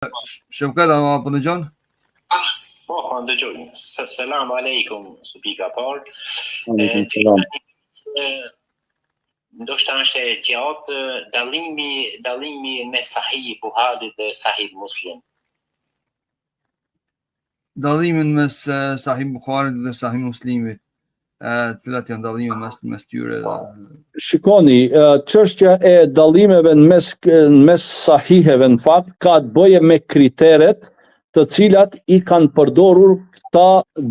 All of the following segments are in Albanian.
Shevkat, a po dëgjon? Po, dëgjoj. Selam aleikum, së pika parë. Ndoshta është e gjatë dallimi me Sahih Buhari dhe Sahih Muslim. Dallimin mes Sahih Buharit dhe Sahih Muslimit. Cilat janë dallimet mes tyre? Shikoni, çështja e dallimeve mes sahiheve në fakt ka të bëje me kriteret të cilat i kanë përdorur këta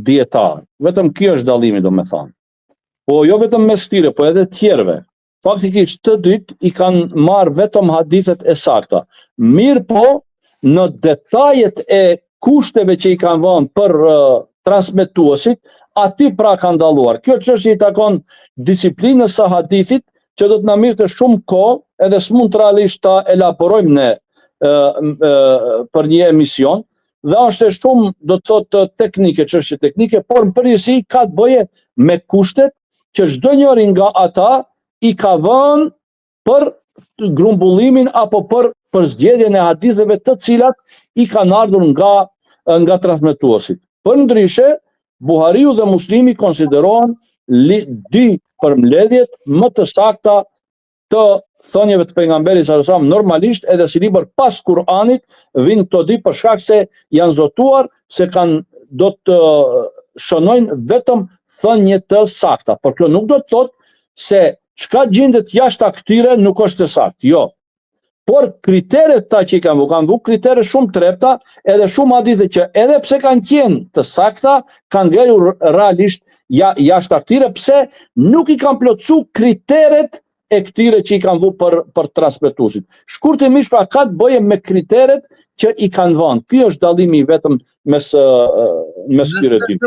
dietarë. Vetëm kjo është dallimi, domethënë. Po jo vetëm mes tyre, po edhe tjerëve. Faktikisht të dytë i kanë marrë vetëm hadithet e sakta. Mirë po, në detajet e kushteve që i kanë vënë për transmetuesit, aty pra kanë dalluar. Kjo çështje i takon disiplinës së hadithit, që do të na mirë të shumë kohë, edhe s'mund realisht ta elaborojmë ne për një emision, dhe është shumë, do të thotë, teknike, çështje teknike, por në përgjithësi ka të bëje me kushtet që çdo njëri nga ata i ka vënë për grumbullimin apo për zgjedhjen e haditheve të cilat i kanë ardhur nga transmetuesit. Përndryshe, Buhariu dhe Muslimi konsiderohen dy përmbledhjet më të sakta të thënieve të pejgamberit sallallahu alajhi wasallam. Normalisht edhe si libër pas Kur'anit vijnë këto dy për shkak se janë zotuar se do të shënojnë vetëm thënie të sakta. Por kjo nuk do të thotë se çka gjendet jashtë këtyre nuk është të saktë. Jo. Por kriteret ta që i kanë vu kritere shumë trepta, edhe shumë hadithe që edhe pse kanë qenë të sakta, kanë ngelur realisht jashtë këtyre, pse nuk i kanë plotësu kriteret e këtyre që i kanë vu për transmetuesit. Shkurtimisht pra ka të bëje me kriteret që i kanë vënë. Ky është dallimi vetëm mes këtyre dy.